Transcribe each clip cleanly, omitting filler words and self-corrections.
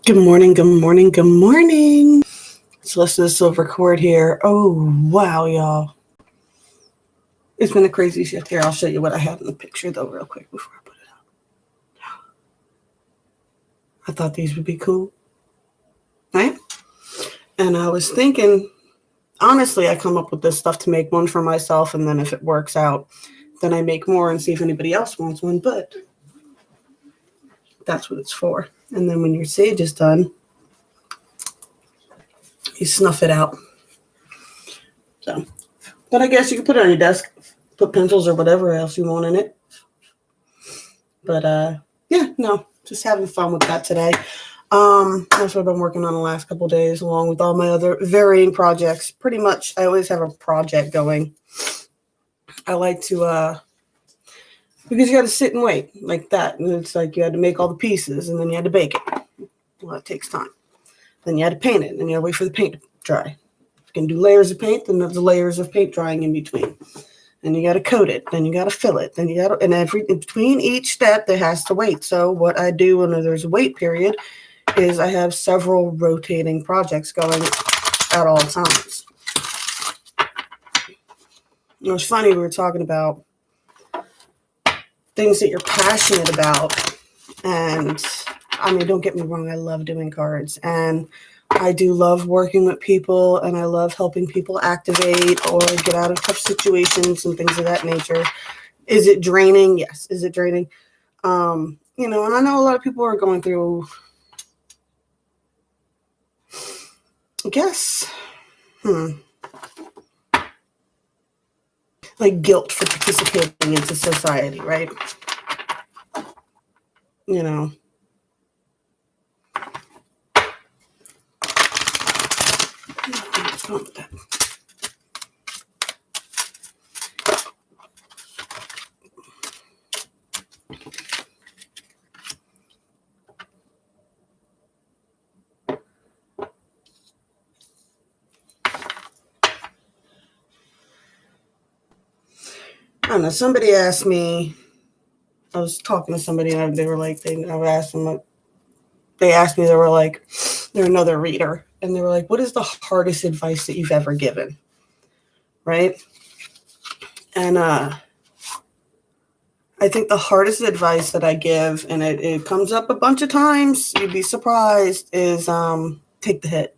Good morning, good morning, good morning. Celeste Silver Cord here. Oh, wow, y'all. It's been a crazy shift here. I'll show you what I have in the picture, though, real quick before I put it up. I thought these would be cool, right? And I was thinking, honestly, I come up with this stuff to make one for myself, and then if it works out, then I make more and see if anybody else wants one, but that's what it's for. And then when your sage is done, you snuff it out. So, but I guess you can put it on your desk, put pencils or whatever else you want in it. But yeah, no, just having fun with that today. That's what I've been working on the last couple of days, along with all my other varying projects. Pretty much, I always have a project going. I like to, because you got to sit and wait like that. And it's like you had to make all the pieces, and then you had to bake it. Well, it takes time. Then you had to paint it, and you had to wait for the paint to dry. If you can do layers of paint, then there's layers of paint drying in between. Then you got to coat it. Then you got to fill it. Then you got to, and in between each step, there has to wait. So what I do when there's a wait period is I have several rotating projects going at all times. It was funny, we were talking about things that you're passionate about. And I mean, don't get me wrong, I love doing cards. And I do love working with people, and I love helping people activate or get out of tough situations and things of that nature. Is it draining? Yes. Is it draining? And I know a lot of people are going through, I guess, like guilt for participating into society, right? What's going on with that? I don't know. Somebody asked me, I was talking to somebody, and they were like, they asked me, they were like, they're another reader, and they were like, what is the hardest advice that you've ever given? Right? And I think the hardest advice that I give, and it comes up a bunch of times, you'd be surprised, is take the hit.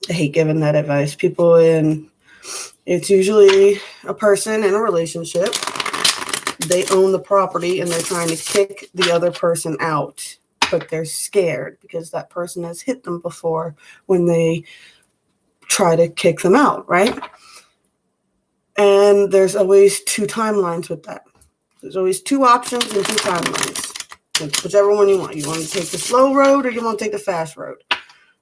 I hate giving that advice. It's usually a person in a relationship. They own the property and they're trying to kick the other person out, but they're scared because that person has hit them before when they try to kick them out, right? And there's always two timelines with that. There's always two options and two timelines. Whichever one you want. You want to take the slow road or you want to take the fast road.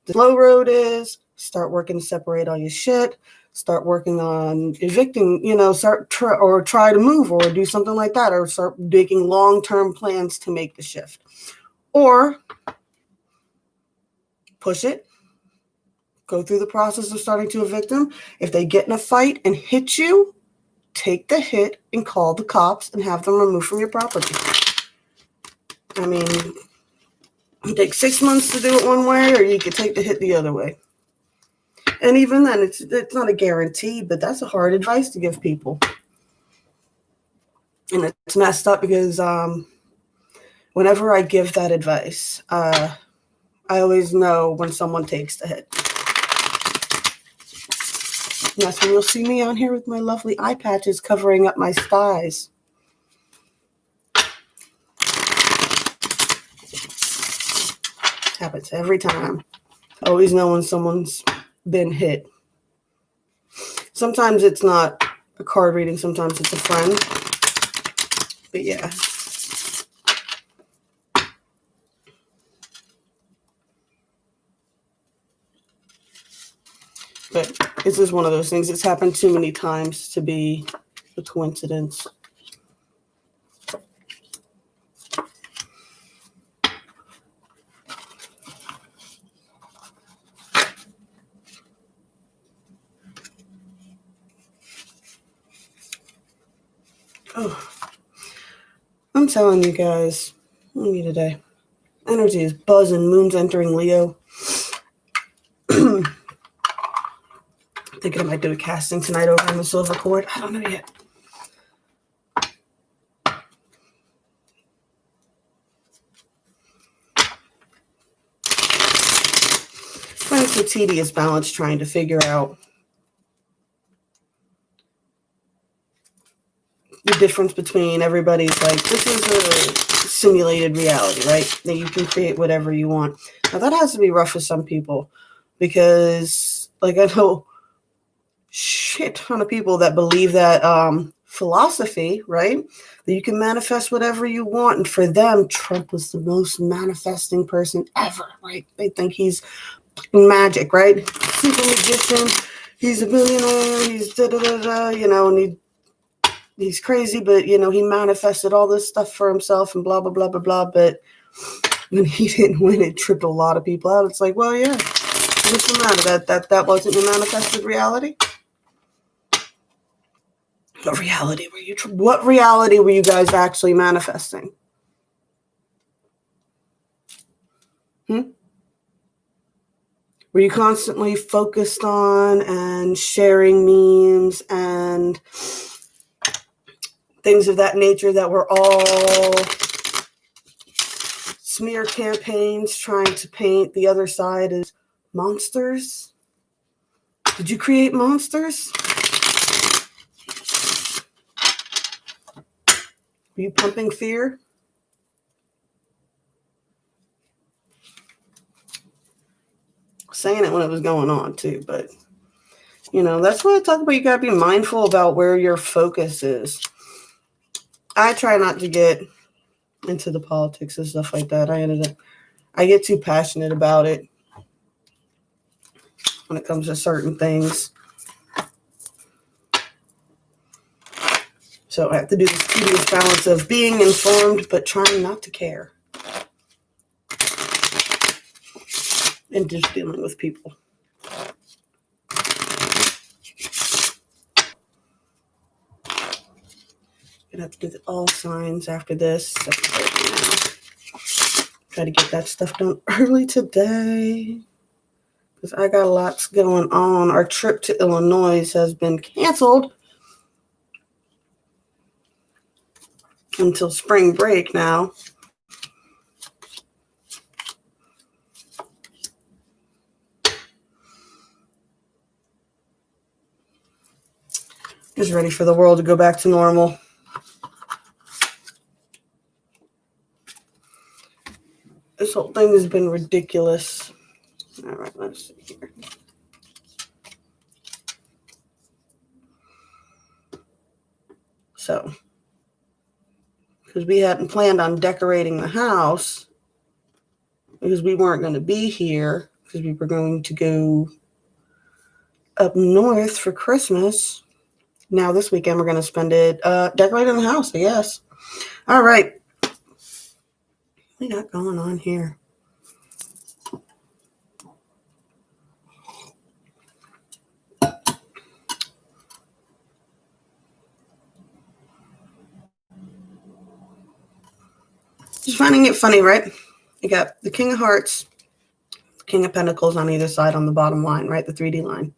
The slow road is start working to separate all your shit. Start working on evicting, try to move or do something like that, or start making long-term plans to make the shift. Or push it, go through the process of starting to evict them. If they get in a fight and hit you, take the hit and call the cops and have them removed from your property. I mean, it takes 6 months to do it one way, or you could take the hit the other way. And even then, it's not a guarantee, but that's a hard advice to give people. And it's messed up because whenever I give that advice, I always know when someone takes the hit. And that's when you'll see me on here with my lovely eye patches covering up my thighs. Happens every time. Always know when someone's been hit. Sometimes it's not a card reading, sometimes it's a friend. But yeah. But it's just one of those things. It's happened too many times to be a coincidence. Oh, I'm telling you guys, me today. energy is buzzing. Moon's entering Leo. Thinking I might do a casting tonight over on the silver cord. I don't know yet. But it's a tedious balance trying to figure out the difference between everybody's like, this is a simulated reality, right? That you can create whatever you want. Now that has to be rough for some people because like I know shit ton of people that believe that philosophy, right? That you can manifest whatever you want. And for them, Trump was the most manifesting person ever, right? They think he's magic, right? Super magician. He's a billionaire. He's da-da-da-da, and he's crazy, but, he manifested all this stuff for himself and blah, blah, blah, blah, blah. But when he didn't win, it tripped a lot of people out. It's like, well, yeah, what's the matter? That wasn't your manifested reality? What reality were you guys actually manifesting? Were you constantly focused on and sharing memes and things of that nature that were all smear campaigns trying to paint the other side as monsters? Did you create monsters? Were you pumping fear? Saying it when it was going on too, but that's why I talk about you gotta be mindful about where your focus is. I try not to get into the politics and stuff like that. I get too passionate about it when it comes to certain things. So I have to do this tedious balance of being informed but trying not to care. And just dealing with people. Gonna have to do the all signs after this. Try to get that stuff done early today because I got lots going on. Our trip to Illinois has been canceled until spring break now. Just ready for the world to go back to normal. This whole thing has been ridiculous. All right, let's see here. So, because we hadn't planned on decorating the house, because we weren't going to be here, because we were going to go up north for Christmas. Now this weekend we're going to spend it decorating the house, I guess. All right. What we got going on here? Just finding it funny, right? You got the King of Hearts, King of Pentacles on either side on the bottom line, right? The 3D line.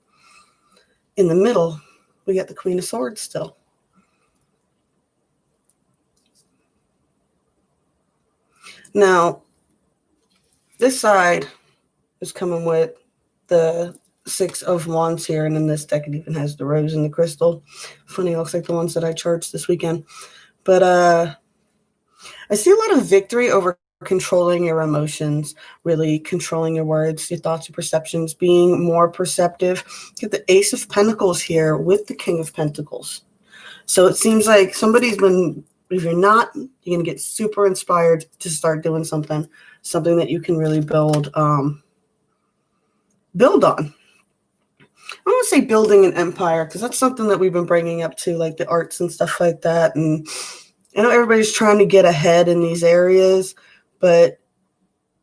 In the middle, we got the Queen of Swords still. Now, this side is coming with the 6 of Wands here, and in this deck it even has the rose and the crystal. Funny, it looks like the ones that I charged this weekend. But I see a lot of victory over controlling your emotions, really controlling your words, your thoughts, your perceptions, being more perceptive. Get the Ace of Pentacles here with the King of Pentacles. So it seems like somebody's been, if you're not, you're going to get super inspired to start doing something that you can really build on. I want to say building an empire because that's something that we've been bringing up to, like the arts and stuff like that. And I know everybody's trying to get ahead in these areas, but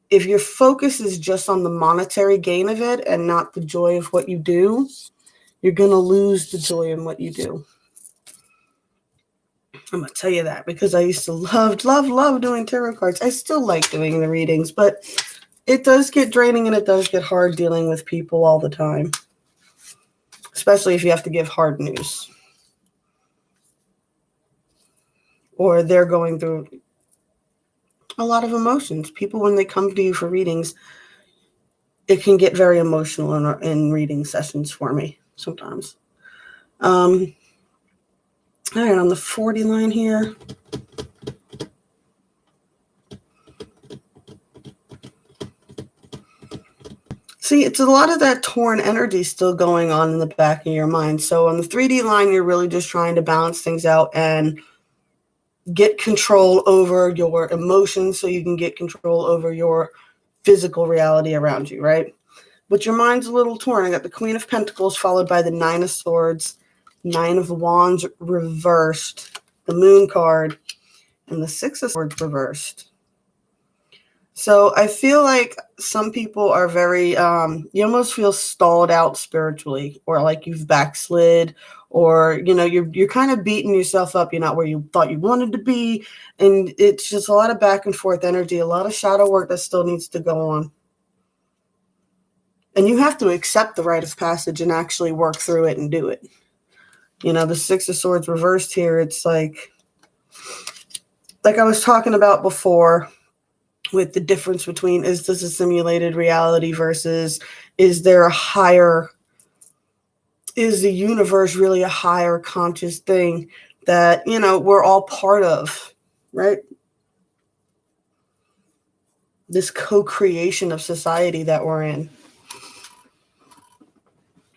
if your focus is just on the monetary gain of it and not the joy of what you do, you're going to lose the joy in what you do. I'm going to tell you that because I used to love doing tarot cards. I still like doing the readings, but it does get draining and it does get hard dealing with people all the time, especially if you have to give hard news or they're going through a lot of emotions. People, when they come to you for readings, it can get very emotional in reading sessions for me sometimes. All right, on the 40 line here. See, it's a lot of that torn energy still going on in the back of your mind. So on the 3D line, you're really just trying to balance things out and get control over your emotions so you can get control over your physical reality around you, right? But your mind's a little torn. I got the Queen of Pentacles followed by the Nine of Swords, Nine of Wands reversed, the Moon card, and the Six of Swords reversed. So I feel like some people are very, you almost feel stalled out spiritually, or like you've backslid, or, you know, you're kind of beating yourself up. You're not where you thought you wanted to be. And it's just a lot of back and forth energy, a lot of shadow work that still needs to go on. And you have to accept the rite of passage and actually work through it and do it. You know, the Six of Swords reversed here. It's like I was talking about before, with the difference between, is this a simulated reality versus is there a higher, is the universe really a higher conscious thing that, you know, we're all part of, right? This co-creation of society that we're in.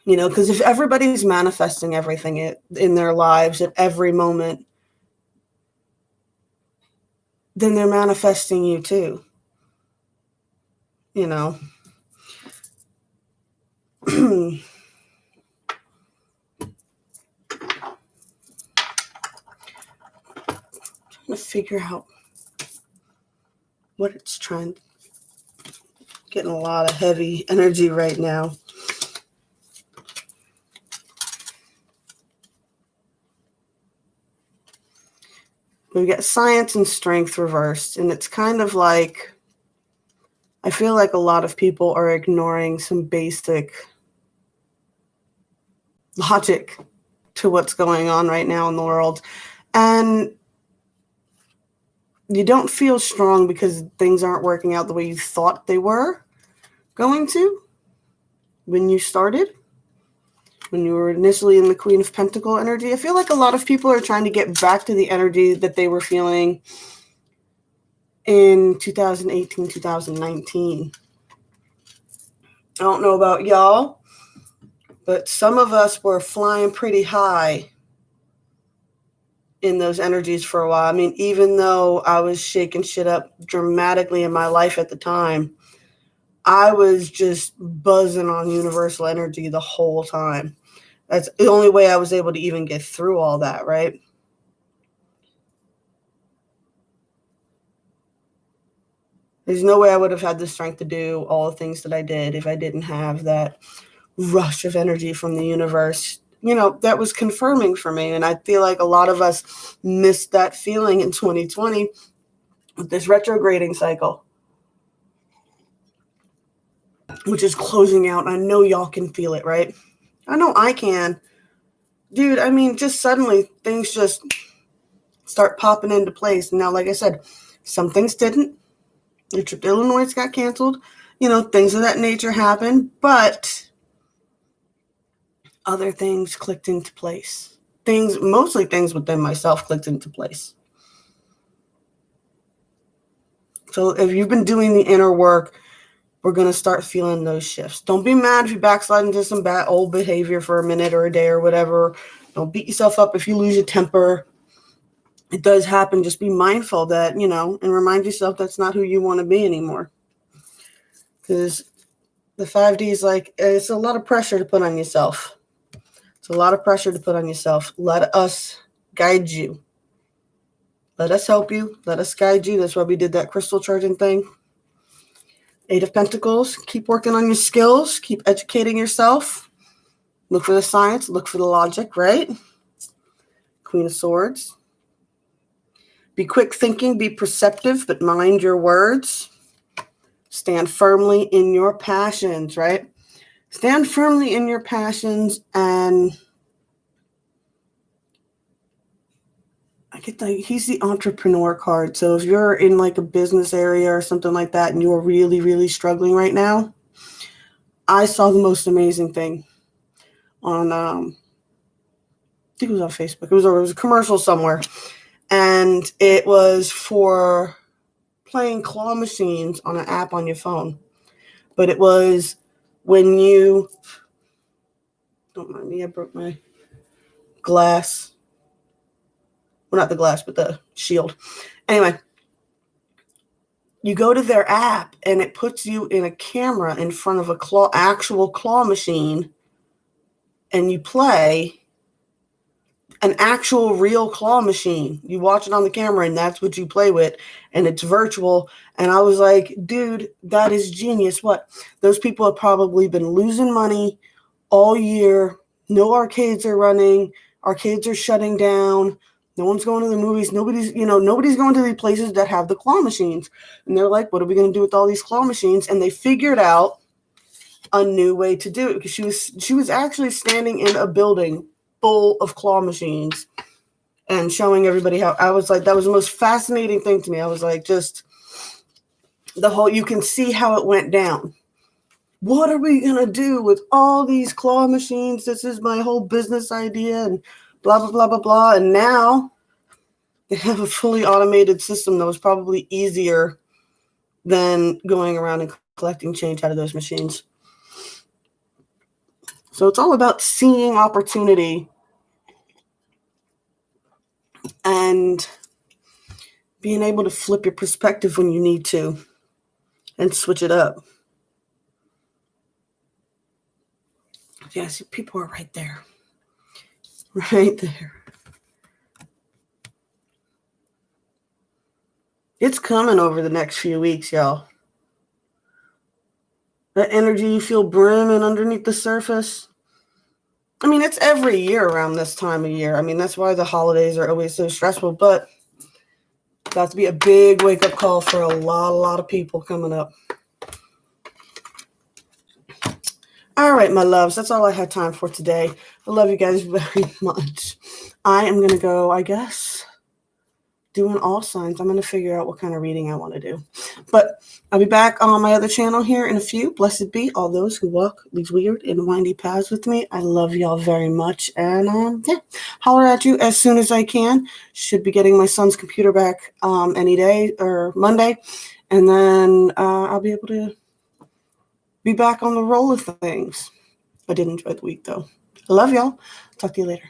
You know, because if everybody's manifesting everything in their lives at every moment, then they're manifesting you too. You know. Trying to figure out what it's trying. Getting a lot of heavy energy right now. We got Science and Strength reversed, and it's kind of like, I feel like a lot of people are ignoring some basic logic to what's going on right now in the world. And you don't feel strong because things aren't working out the way you thought they were going to when you started, when you were initially in the Queen of Pentacle energy. I feel like a lot of people are trying to get back to the energy that they were feeling in 2018, 2019. I don't know about y'all, but some of us were flying pretty high in those energies for a while. I mean, even though I was shaking shit up dramatically in my life at the time, I was just buzzing on universal energy the whole time. That's the only way I was able to even get through all that, right? There's no way I would have had the strength to do all the things that I did if I didn't have that rush of energy from the universe, you know, that was confirming for me. And I feel like a lot of us missed that feeling in 2020 with this retrograding cycle, which is closing out. I know y'all can feel it, right? I know I can. Dude, I mean, just suddenly things just start popping into place. Now, like I said, some things didn't. The trip to Illinois got canceled. You know, things of that nature happened, but other things clicked into place. Mostly things within myself clicked into place. So if you've been doing the inner work, we're going to start feeling those shifts. Don't be mad if you backslide into some bad old behavior for a minute or a day or whatever. Don't beat yourself up if you lose your temper. It does happen. Just be mindful that, you know, and remind yourself that's not who you want to be anymore. Because the 5D is like, it's a lot of pressure to put on yourself. It's a lot of pressure to put on yourself. Let us guide you. Let us help you. Let us guide you. That's why we did that crystal charging thing. 8 of Pentacles. Keep working on your skills. Keep educating yourself. Look for the science. Look for the logic, right? Queen of Swords. Be quick thinking, be perceptive, but mind your words. Stand firmly in your passions, right? Stand firmly in your passions, and I get that he's the entrepreneur card. So if you're in like a business area or something like that and you're really, really struggling right now, I saw the most amazing thing on, I think it was on Facebook. It was a commercial somewhere. And it was for playing claw machines on an app on your phone. But it was when you, don't mind me, I broke my glass. Well, not the glass, but the shield. Anyway, you go to their app and it puts you in a camera in front of a actual claw machine, and you play an actual real claw machine. You watch it on the camera and that's what you play with, and it's virtual. And I was like, dude, that is genius. What? Those people have probably been losing money all year. No arcades are running. Arcades are shutting down. No one's going to the movies. Nobody's going to the places that have the claw machines. And they're like, what are we going to do with all these claw machines? And they figured out a new way to do it, because she was actually standing in a building full of claw machines and showing everybody how. I was like, that was the most fascinating thing to me. I was like, just the whole, you can see how it went down. What are we going to do with all these claw machines? This is my whole business idea, and blah, blah, blah, blah, blah. And now they have a fully automated system that was probably easier than going around and collecting change out of those machines. So it's all about seeing opportunity and being able to flip your perspective when you need to and switch it up. Yes, people are right there. Right there. It's coming over the next few weeks, y'all. That energy you feel brimming underneath the surface. I mean, it's every year around this time of year. I mean, that's why the holidays are always so stressful, but that's to be a big wake-up call for a lot of people coming up. All right, my loves, that's all I had time for today. I love you guys very much. I am going to go, I guess, doing all signs. I'm going to figure out what kind of reading I want to do. But I'll be back on my other channel here in a few. Blessed be all those who walk these weird and windy paths with me. I love y'all very much. And yeah, holler at you as soon as I can. Should be getting my son's computer back any day or Monday. And then I'll be able to be back on the roll of things. I did enjoy the week, though. I love y'all. Talk to you later.